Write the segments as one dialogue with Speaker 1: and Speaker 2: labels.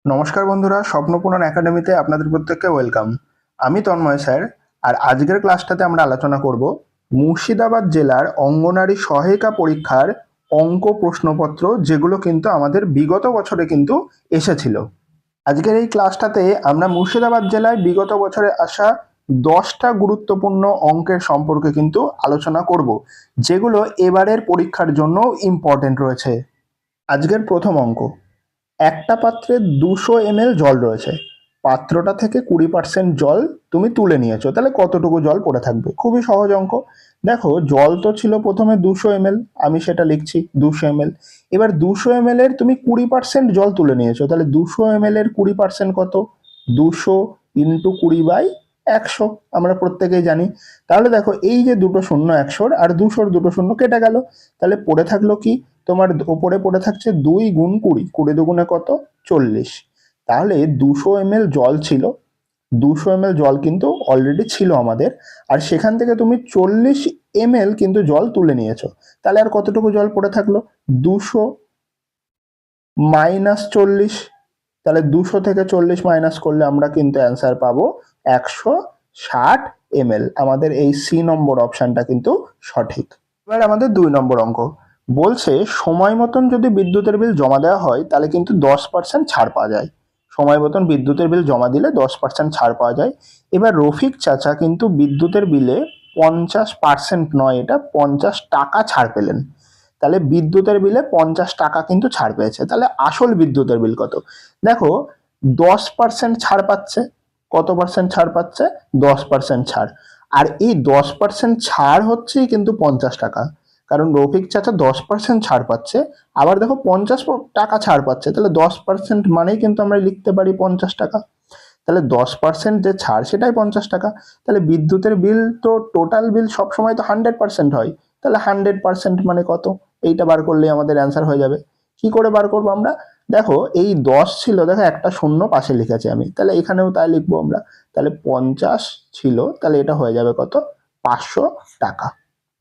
Speaker 1: নমস্কার বন্ধুরা, স্বপ্নপূরণ একাডেমিতে আপনাদের প্রত্যেককে ওয়েলকাম। আমি তন্ময় স্যার। আর আজকের ক্লাসটাতে আমরা আলোচনা করব মুর্শিদাবাদ জেলার অঙ্গনারী সহায়িকা পরীক্ষার অঙ্ক প্রশ্নপত্র, যেগুলো কিন্তু আমাদের বিগত বছরে কিন্তু এসেছিল। আজকের এই ক্লাসটাতে আমরা মুর্শিদাবাদ জেলায় বিগত বছরে আসা 10টা গুরুত্বপূর্ণ অঙ্কের সম্পর্কে কিন্তু আলোচনা করব, যেগুলো এবারের পরীক্ষার জন্য ইম্পর্টেন্ট রয়েছে। আজকের প্রথম অঙ্ক, একটা পাত্রে 200 ml জল রয়েছে, পাত্রটা থেকে 20% জল তুমি তুলে নিয়েছো, তাহলে কতটুকু জল পড়ে থাকবে? খুবই সহজ অঙ্ক। দেখো, জল তো ছিল প্রথমে 200 ml, আমি সেটা লিখছি 200 ml। এবার 200 ml এর তুমি 20% জল তুলে নিয়েছো, তাহলে 200 ml এর 20% কত? 200 ইন্টু 20/100, আমরা প্রত্যেকেই জানি। তাহলে দেখো, এই যে দুটো শূন্য 100 আর 200 দুটো শূন্য কেটে গেল, তাহলে পড়ে থাকলো কি? তোমার ওপরে পড়ে থাকছে 2 গুণ 20, 20 দুগুণে কত? 40। তাহলে 200 ml জল ছিল, 200 ml জল কিন্তু অলরেডি ছিল আমাদের, আর সেখান থেকে তুমি 40 ml কিন্তু জল তুলে নিয়েছো। তাহলে আর কতটুকু জল পড়ে থাকলো? 200 মাইনাস 40। তাহলে 200 থেকে 40 মাইনাস করলে আমরা কিন্তু অ্যান্সার পাবো 160 ml। আমাদের এই সি নম্বর অপশনটা কিন্তু সঠিক। এবার আমাদের 2 নম্বর অঙ্ক বলছে, সময় মতন যদি বিদ্যুতের বিল জমা দেওয়া হয় তাহলে কিন্তু 10% ছাড় পাওয়া যায়। সময় মতন বিদ্যুতের বিল জমা দিলে 10% ছাড় পাওয়া যায়। এবার রফিক চাচা কিন্তু বিদ্যুতের বিলে 50% নয়, এটা 50 টাকা ছাড় পেলেন। তাহলে বিদ্যুতের বিলে 50 টাকা কিন্তু ছাড় পেয়েছে। তাহলে আসল বিদ্যুতের বিল কত? দেখো, 10% ছাড় পাচ্ছে। কত পার্সেন্ট ছাড় পাচ্ছে? 10% ছাড়। আর এই 10% ছাড় হচ্ছেই কিন্তু 50 টাকা, কারণ রফিক চাচা 10% ছাড় পাচ্ছে, আবার দেখো 50 টাকা ছাড় পাচ্ছে, তাহলে 10% মানেই কিন্তু আমরা লিখতে পারি 50 টাকা। তাহলে 10% যে ছাড় সেটাই 50 টাকা। তাহলে বিদ্যুতের বিল তো, টোটাল বিল সবসময় তো 100% হয়, তাহলে 100% মানে কত? এইটা বার করলেই আমাদের অ্যান্সার হয়ে যাবে। কি করে বার করবো আমরা? দেখো, এই 10 ছিল, দেখো একটা শূন্য পাশে লিখেছি আমি, তাহলে এখানেও তাই লিখবো আমরা। তাহলে 50 ছিল, তাহলে এটা হয়ে যাবে কত? 500 টাকা।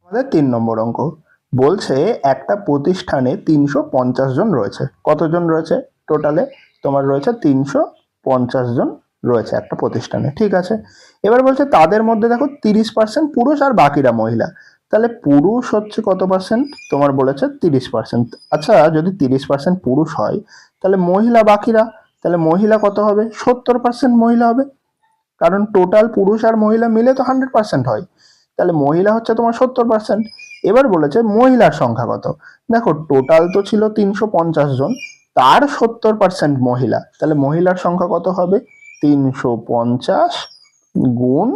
Speaker 1: আমাদের 3 নম্বর অঙ্ক বলছে, একটা প্রতিষ্ঠানে 350 জন রয়েছে। কতজন রয়েছে? টোটালে তোমার রয়েছে 350 জন রয়েছে একটা প্রতিষ্ঠানে, ঠিক আছে। এবার বলছে তাদের মধ্যে দেখো 30% পুরুষ আর বাকিরা মহিলা। তাহলে পুরুষ হচ্ছে কত পার্সেন্ট? তোমার বলেছে 30%। আচ্ছা, যদি 30% পুরুষ হয়, তাহলে মহিলা বাকিরা, তাহলে মহিলা কত হবে? 70% মহিলা হবে, কারণ টোটাল পুরুষ আর মহিলা মিলে তো 100% হয়। তাহলে মহিলা হচ্ছে তোমার 70%। এবার বলেছে মহিলার সংখ্যা কত? দেখো, টোটাল তো ছিল 350 জন, তার 70% মহিলা, তাহলে মহিলার সংখ্যা কত হবে? 350 গুণ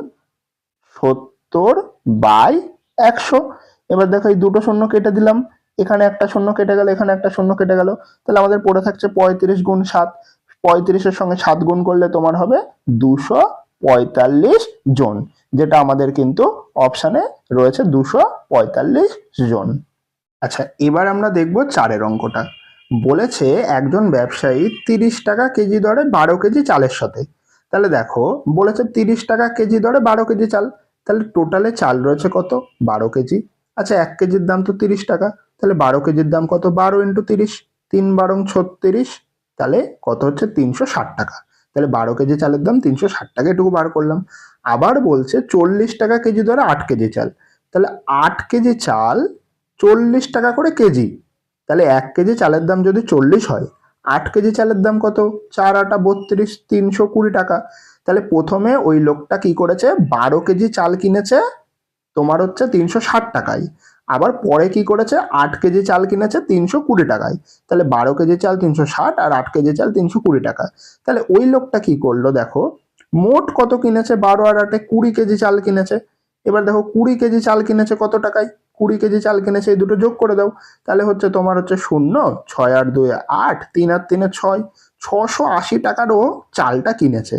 Speaker 1: 70/100। এবার দেখো, এই দুটো শূন্য কেটে দিলাম, এখানে একটা শূন্য কেটে গেল, এখানে একটা শূন্য কেটে গেল, তাহলে আমাদের পড়ে থাকছে 35 গুণ 7। 35-এর সঙ্গে 7 গুণ করলে তোমার হবে 245 জন, যেটা আমাদের কিন্তু অপশানে রয়েছে 245 জন। আচ্ছা, এবার আমরা দেখব 4-এর অঙ্কটা। বলেছে একজন ব্যবসায়ী 30 টাকা কেজি দরে 12 কেজি চালের সাথে। তাহলে দেখো, বলেছে 30 টাকা কেজি দরে 12 কেজি চাল, তাহলে টোটালে চাল রয়েছে কত? 12 কেজি। আচ্ছা, 1 কেজির দাম তো 30 টাকা, তাহলে 12 কেজির দাম কত? 12 ইন্টু 30, 3 × 36, তাহলে কত হচ্ছে? 360 টাকা। তাহলে 12 কেজি চালের দাম 360 টাকা, এটুকু বার করলাম। আবার বলছে 40 টাকা কেজি দরে 8 কেজি চাল। তাহলে 8 কেজি চাল 40 টাকা করে কেজি, তাহলে 1 কেজি চালের দাম যদি 40 হয়, 8 কেজি চালের দাম কত? 4 × 8 = 32, 320 টাকা। তাহলে প্রথমে ওই লোকটা কি করেছে? 12 কেজি চাল কিনেছে তোমার হচ্ছে 360 টাকায়, আবার পরে কি করেছে? 8 কেজি চাল কিনেছে 320 টাকায়। তাহলে 12 কেজি চাল 360 আর 8 কেজি চাল 320 টাকা। তাহলে ওই লোকটা কি করলো? দেখো, মোট কত কিনেছে? 12 আর 8-এ 20 কেজি চাল কিনেছে। এবার দেখো, 20 কেজি চাল কিনেছে কত টাকায়? 20 কেজি চাল কিনেছে, এই দুটো যোগ করে দাও, তাহলে হচ্ছে তোমার হচ্ছে 0, 6 আর 2 8, 3 আর 3 6, 680 টাকারও চালটা কিনেছে।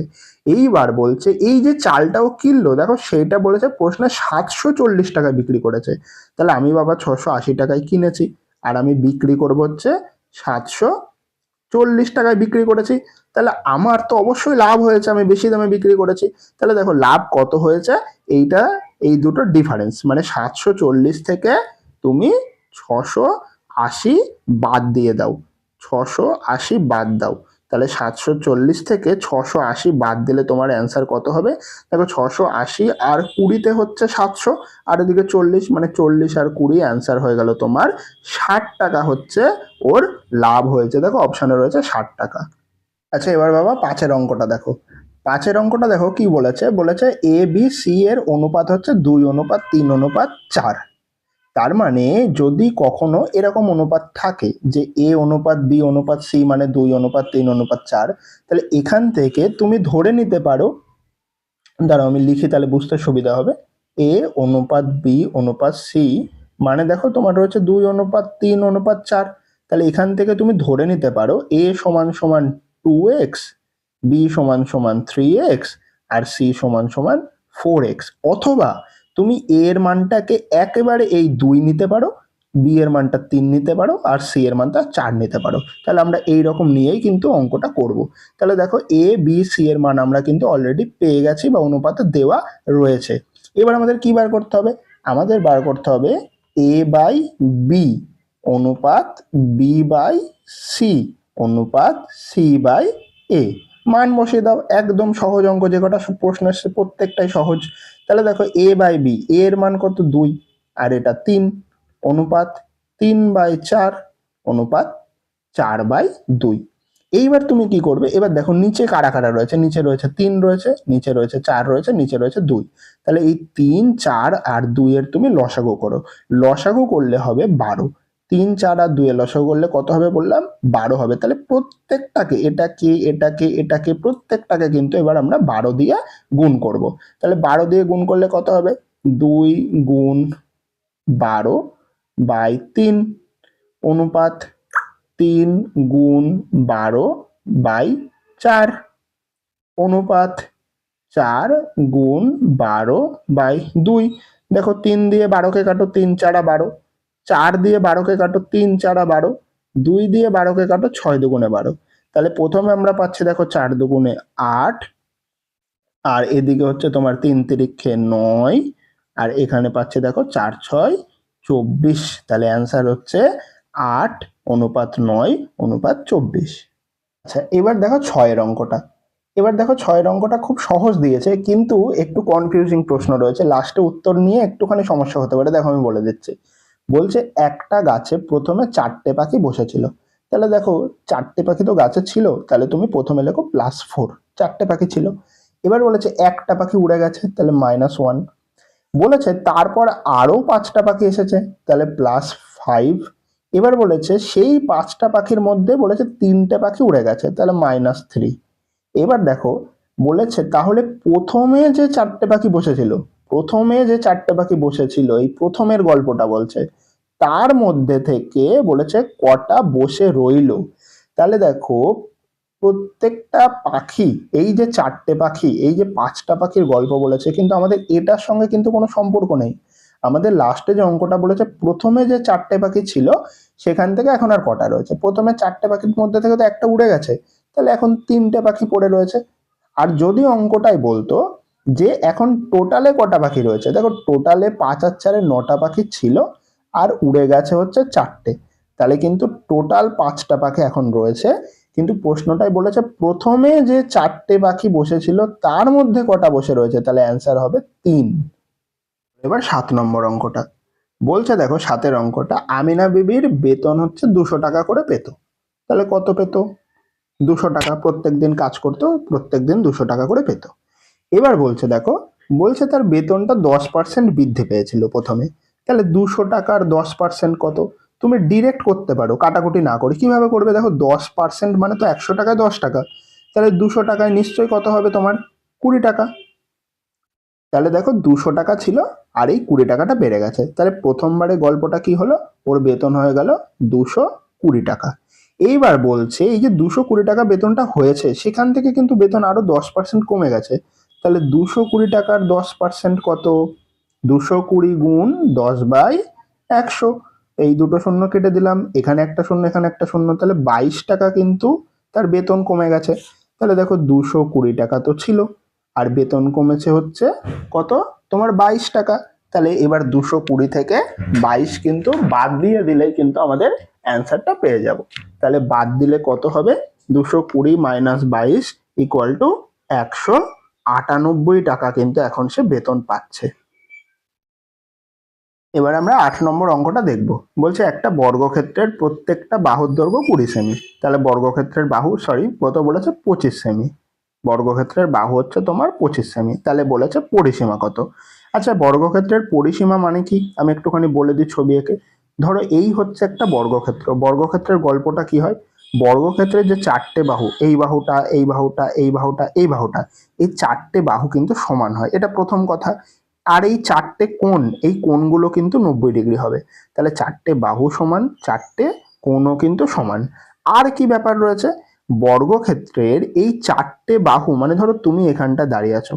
Speaker 1: এইবার বলছে এই যে চালটাও কিনলো, দেখো সেইটা বলেছে প্রশ্নে 740 টাকায় বিক্রি করেছে। তাহলে আমি বাবা 680 টাকায় কিনেছি, আর আমি বিক্রি করবো হচ্ছে 740 টাকায় বিক্রি করেছি। তাহলে আমার তো অবশ্যই লাভ হয়েছে, আমি বেশি দামে বিক্রি করেছি। তাহলে দেখো লাভ কত হয়েছে? এইটা, এই দুটো ডিফারেন্স, মানে 740 থেকে তুমি 680 বাদ দিয়ে দাও, 680 বাদ দাও, তাহলে 740 থেকে 680 বাদ দিলে তোমার অ্যান্সার কত হবে? দেখো 680 আর 20তে হচ্ছে 700, আর এদিকে 40, মানে 40 আর 20 অ্যান্সার হয়ে গেল তোমার 60 টাকা হচ্ছে ওর লাভ হয়েছে। দেখো অপশানে রয়েছে 60 টাকা। আচ্ছা এবার বাবা 5-এর অঙ্কটা দেখো। 5-এর অঙ্কটা দেখো কি বলেছে, বলেছে এ বি সি এর অনুপাত হচ্ছে 2:3:4। তার মানে যদি কখনো এরকম অনুপাত থাকে যে এ অনুপাত বি অনুপাত সি মানে 2:3:4, তাহলে এখান থেকে তুমি ধরে নিতে পারো, দাঁড়াও আমি লিখি তাহলে বুঝতে সুবিধা হবে। এ অনুপাত বি অনুপাত সি মানে দেখো তোমার রয়েছে 2:3:4, তাহলে এখান থেকে তুমি ধরে নিতে পারো এ সমান সমান 2x, বি সমান সমান 3x, আর সি সমান সমান 4x। অথবা তুমি এ এর মানটাকে একেবারে এই 2 নিতে পারো, বি এর মানটা 3 নিতে পারো, আর সি এর মানটা 4 নিতে পারো। তাহলে আমরা এই রকম নিয়েই কিন্তু অঙ্কটা করব। তাহলে দেখো এ বি সি এর মান আমরা কিন্তু অলরেডি পেয়ে গেছি বা অনুপাতে দেওয়া রয়েছে। এবার আমাদের কি বার করতে হবে? আমাদের বার করতে হবে এ বাই বি অনুপাত বি বাই সি অনুপাত সি বাই এ। মান বসিয়ে দাও, একদম সহজ অঙ্ক, যে কটা প্রশ্ন এসছে প্রত্যেকটাই সহজ। তাহলে দেখো এ বাই বি, এর মান কত 2 আর এটা 3, অনুপাত 3/4 অনুপাত 4/2। এইবার তুমি কি করবে? এবার দেখো নিচে কারা কারা রয়েছে, নিচে রয়েছে 3 রয়েছে, নিচে রয়েছে 4 রয়েছে, নিচে রয়েছে 2। তাহলে এই 3, 4 আর 2 এর তুমি লসাগু করো। লসাগু করলে হবে 12। 3, 4 আর 2 এর লসাগু করলে কত হবে বললাম? 12 হবে। তাহলে প্রত্যেকটাকে, এটাকে এটাকে এটাকে প্রত্যেকটাকে কিন্তু এবার আমরা 12 দিয়ে গুণ করব। তাহলে 12 দিয়ে গুণ করলে কত হবে? 2 গুণ 12/3 অনুপাত 3 গুণ 12/4 অনুপাত 4 গুণ 12/2। দেখো 3 দিয়ে 12কে কাটো, 3 4 12, 4 দিয়ে 12কে কাটো, 3 4 12, 2 দিয়ে 12কে কাটো, 6 দুগুণে 12। তাহলে প্রথমে আমরা পাচ্ছি দেখো 4 দুগুণে 8, আর এদিকে হচ্ছে তোমার 3 তিরিক্ষে 9, আর এখানে পাচ্ছি দেখো 4 6 24। তাহলে অ্যান্সার হচ্ছে 8:9:24। আচ্ছা এবার দেখো 6-এর অঙ্কটা। এবার দেখো 6-এর অঙ্কটা খুব সহজ দিয়েছে, কিন্তু একটু কনফিউজিং প্রশ্ন রয়েছে, লাস্টে উত্তর নিয়ে একটুখানি সমস্যা হতে পারে। দেখো আমি বলে দিচ্ছি। বলছে একটা গাছে প্রথমে 4টে পাখি বসেছিল। তাহলে দেখো 4টে পাখি তো গাছে ছিল, তাহলে তুমি প্রথমে লেখো +4, 4টে পাখি ছিল। এবার বলেছে একটা পাখি উড়ে গেছে, তাহলে -1। বলেছে তারপর আরো 5টা পাখি এসেছে, তাহলে +5। এবার বলেছে সেই 5টা পাখির মধ্যে বলেছে 3টে পাখি উড়ে গেছে, তাহলে -3। এবার দেখো বলেছে তাহলে প্রথমে যে 4টে পাখি বসেছিল, প্রথমে যে 4টে পাখি বসেছিল, এই প্রথমের গল্পটা বলছে, তার মধ্যে থেকে বলেছে কটা বসে রইলো। তাহলে দেখো প্রত্যেকটা পাখি, এই যে 4টে পাখি, এই যে 5টা পাখির গল্প বলেছে, কিন্তু আমাদের এটার সঙ্গে কিন্তু কোনো সম্পর্ক নেই। আমাদের লাস্টে যে অঙ্কটা বলেছে প্রথমে যে 4টে পাখি ছিল সেখান থেকে এখন আর কটা রয়েছে। প্রথমে 4টে পাখির মধ্যে থেকে তো একটা উড়ে গেছে, তাহলে এখন 3টে পাখি পড়ে রয়েছে। আর যদি অঙ্কটাই বলতো যে এখন টোটালে কটা পাখি রয়েছে, দেখো টোটালে 5 আর 4 9টা পাখি ছিল, আর উড়ে গেছে হচ্ছে 4টে, তাহলে কিন্তু টোটাল 5টা পাখি এখন রয়েছে। কিন্তু প্রশ্নটাই বলেছে প্রথমে যে 4টে পাখি বসেছিল তার মধ্যে কটা বসে রয়েছে, তাহলে অ্যান্সার হবে 3। এবার 7 নম্বর অঙ্কটা বলছে, দেখো 7-এর অঙ্কটা, আমিনা বিবির বেতন হচ্ছে 200 টাকা করে পেত। তাহলে কত পেত? 200 টাকা, প্রত্যেকদিন কাজ করতো, প্রত্যেকদিন 200 টাকা করে পেত। এবার বলছে দেখো, বলছে তার বেতনটা 10% বৃদ্ধি পেয়েছিল প্রথমে। তাহলে 200 টাকার 10% কত? তুমি ডিরেক্ট করতে পারো কাটাকুটি না করে। কিভাবে করবে? দেখো 10% মানে তো 100 টাকায় 10 টাকা, তাহলে 200 টাকায় নিশ্চয়ই কত হবে তোমার? 20 টাকা। তাহলে দেখো 200 টাকা ছিল আর এই 20 টাকাটা বেড়ে গেছে, তাহলে প্রথমবারে গল্পটা কি হলো? ওর বেতন হয়ে গেল 220 টাকা। এইবার বলছে এই যে 220 টাকা বেতনটা হয়েছে, সেখান থেকে কিন্তু বেতন আরো 10% কমে গেছে। তাহলে 220 টাকার 10% কত? 220 গুণ 10/100। এই দুটো শূন্য কেটে দিলাম, এখানে একটা শূন্য, এখানে একটা শূন্য, তাহলে 22 টাকা কিন্তু তার বেতন কমে গেছে। তাহলে দেখো 220 টাকা তো ছিল, আর বেতন কমেছে হচ্ছে কত? তোমার 22 টাকা। তাহলে এবার 220 থেকে 22 কিন্তু বাদ দিয়ে দিলেই কিন্তু আমাদের অ্যান্সারটা পেয়ে যাব। তাহলে বাদ দিলে কত হবে? 220 মাইনাস 22 ইকুয়াল টু 198 টাকা কিন্তু এখন সে বেতন পাচ্ছে। এবার আমরা 8 নম্বর অঙ্কটা দেখব। বলছে একটা বর্গক্ষেত্রের প্রত্যেকটা বাহুর দৈর্ঘ্য 20 সেমি। তাহলে বর্গক্ষেত্রের বাহু কত বলেছে 25 সেমি। বর্গক্ষেত্রের বাহু হচ্ছে তোমার 25 সেমি। তাহলে বলেছে পরিসীমা কত। আচ্ছা, বর্গক্ষেত্রের পরিসীমা মানে কি আমি একটুখানি বলে দিই ছবি এঁকে। ধরো এই হচ্ছে একটা বর্গক্ষেত্র। বর্গক্ষেত্রের গল্পটা কি হয়, বর্গক্ষেত্রের যে চারটে বাহু, এই বাহুটা, এই বাহুটা, এই বাহুটা, এই বাহুটা, এই চারটে বাহু কিন্তু সমান হয়, এটা প্রথম কথা। আর এই চারটে কোণ, এই কোণগুলো কিন্তু 90 ডিগ্রি হবে। তাহলে চারটে বাহু সমান, চারটে কোণও কিন্তু সমান। আর কি ব্যাপার রয়েছে, বর্গক্ষেত্রের এই চারটে বাহু মানে ধরো তুমি এখানটা দাঁড়িয়ে আছো,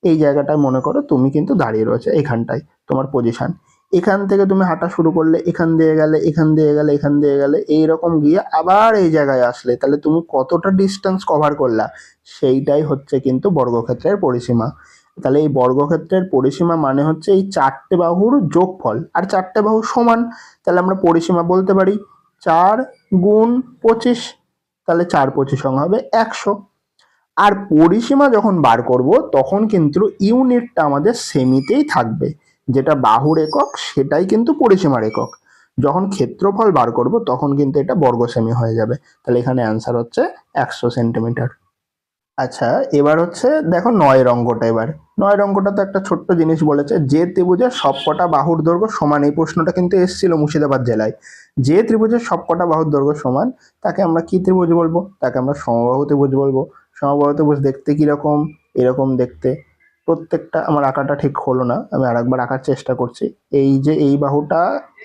Speaker 1: এই জায়গাটায় মনে করো তুমি কিন্তু দাঁড়িয়ে রয়েছে, এখানটায় তোমার পজিশন। এখান থেকে তুমি হাঁটা শুরু করলে, এখান দিয়ে গেলে, এখান দিয়ে গেলে, এখান দিয়ে গেলে, এইরকম গিয়ে আবার এই জায়গায় আসলে, তাহলে তুমি কতটা ডিস্টেন্স কভার করলা, সেইটাই হচ্ছে কিন্তু বর্গক্ষেত্রের পরিসীমা। তাহলে এই বর্গক্ষেত্রের পরিসীমা মানে হচ্ছে এই চারটে বাহুর যোগফল, আর চারটে বাহু সমান। তাহলে আমরা পরিসীমা বলতে পারি 4 গুণ 25, তাহলে 4 25 হবে 100। আর পরিসীমা যখন বার করব তখন কিন্তু ইউনিটটা আমাদের সেমিতেই থাকবে, যেটা বাহুর একক সেটাই কিন্তু পরিসীমার একক। যখন ক্ষেত্রফল বার করব তখন কিন্তু এটা বর্গ সেমি হয়ে যাবে। তাহলে এখানে অ্যান্সার হচ্ছে 100 সেন্টিমিটার। আচ্ছা, এবার হচ্ছে দেখো 9 অঙ্কটা। এবার 9 অঙ্কটা তো একটা ছোট্ট জিনিস বলেছে, যে ত্রিভুজের সবকটা বাহুর দৈর্ঘ্য সমান। এই প্রশ্নটা কিন্তু এসেছিল মুর্শিদাবাদ জেলায়। যে ত্রিভুজের সবকটা বাহুর দৈর্ঘ্য সমান তাকে আমরা কি ত্রিভুজ বলবো, তাকে আমরা সমবাহু ত্রিভুজ বলবো। সমবাহু ত্রিভুজ দেখতে কিরকম, এরকম দেখতে। প্রত্যেকটা, আমার আঁকাটা ঠিক হলো না, আমি আরেকবার আঁকার চেষ্টা করছি। এই যে এই বাহুটা,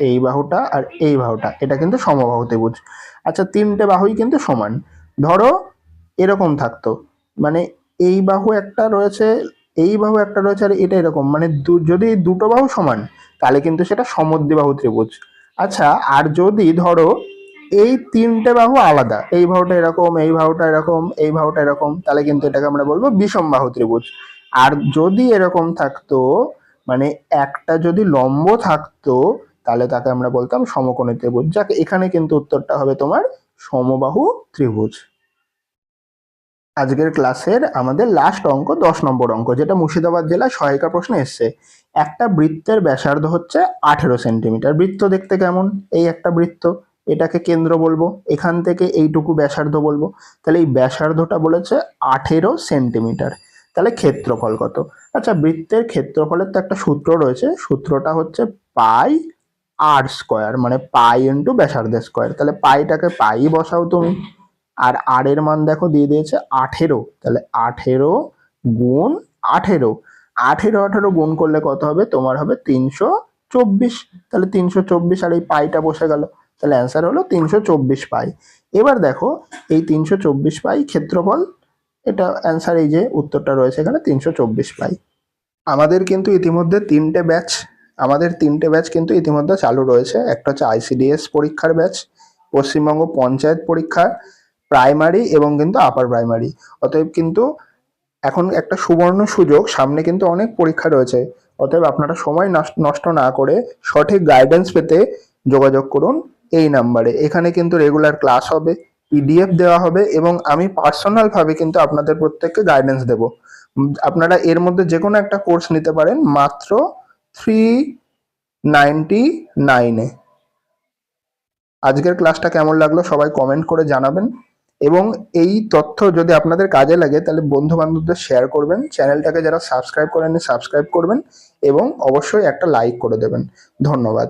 Speaker 1: এই বাহুটা আর এই বাহুটা, এটা কিন্তু সমবাহু ত্রিভুজ। আচ্ছা, তিনটে বাহুই কিন্তু সমান। ধরো এরকম থাকতো, মানে এই বাহু একটা রয়েছে, এই বাহু একটা রয়েছে, আর এটা এরকম, মানে যদি দুটো বাহু সমান তাহলে কিন্তু সেটা সমদ্বিবাহু ত্রিভুজ। আচ্ছা, আর যদি ধরো এই তিনটে বাহু আলাদা, এই বাহুটা এরকম, এই বাহুটা এরকম, এই বাহুটা এরকম, তাহলে কিন্তু এটাকে আমরা বলবো বিষমবাহু ত্রিভুজ। আর যদি এরকম থাকতো, মানে একটা যদি লম্ব থাকতো, তাহলে তাকে আমরা বলতাম সমকোণী ত্রিভুজ। যাক, এখানে কিন্তু উত্তরটা হবে তোমার সমবাহু ত্রিভুজ। আজকের ক্লাসের আমাদের লাস্ট অঙ্ক 10 নম্বর অঙ্ক, যেটা মুর্শিদাবাদ জেলায় সহায়িকা প্রশ্নে এসছে। একটা বৃত্তের ব্যাসার্ধ হচ্ছে 18 সেন্টিমিটার। বৃত্ত দেখতে কেমন, এই একটা বৃত্ত, এটাকে কেন্দ্র বলবো, এখান থেকে এইটুকু ব্যাসার্ধ বলবো। তাহলে এই ব্যাসার্ধটা বলেছে 18 সেন্টিমিটার। তাহলে ক্ষেত্রফল কত। আচ্ছা, বৃত্তের ক্ষেত্রফলের তো একটা সূত্র রয়েছে, সূত্রটা হচ্ছে পাই আর স্কোয়ার, মানে পাই ইন্টু ব্যাসার্ধের স্কোয়ার। তাহলে পাইটাকে পাই বসাও তুমি, আর আর এর মান দেখো দিয়ে দিয়েছে 18। তাহলে 18 গুণ 18, 18 গুণ করলে কত হবে তোমার, হবে 324। তাহলে 324 আর এই পাইটা বসে গেল, তাহলে অ্যান্সার হলো 324 পাই। এবার দেখো এই 324 পাই ক্ষেত্রফল, এটা অ্যান্সার, এই যে উত্তরটা রয়েছে এখানে 324 পাই। আমাদের কিন্তু ইতিমধ্যে তিনটে ব্যাচ কিন্তু ইতিমধ্যে চালু রয়েছে। একটা হচ্ছে ICDS পরীক্ষার ব্যাচ, পশ্চিমবঙ্গ পঞ্চায়েত পরীক্ষা, প্রাইমারি এবং কিন্তু আপার প্রাইমারি। অতএব কিন্তু এখন একটা সুবর্ণ সুযোগ, সামনে কিন্তু অনেক পরীক্ষা রয়েছে। অতএব আপনারা সময় নষ্ট না করে সঠিক গাইডেন্স পেতে যোগাযোগ করুন এই নাম্বারে। এখানে কিন্তু রেগুলার ক্লাস হবে, PDF দেওয়া হবে, এবং আমি পার্সোনালভাবে কিন্তু আপনাদের প্রত্যেককে গাইডেন্স দেব। আপনারা এর মধ্যে যে কোনো একটা কোর্স নিতে পারেন মাত্র 399-এ। আজকের ক্লাসটা কেমন লাগলো সবাই কমেন্ট করে জানাবেন, এবং এই তথ্য যদি আপনাদের কাজে লাগে তাহলে বন্ধু বান্ধবদের শেয়ার করবেন। চ্যানেলটাকে যারা সাবস্ক্রাইব করেননি সাবস্ক্রাইব করবেন, এবং অবশ্যই একটা লাইক করে দেবেন। ধন্যবাদ।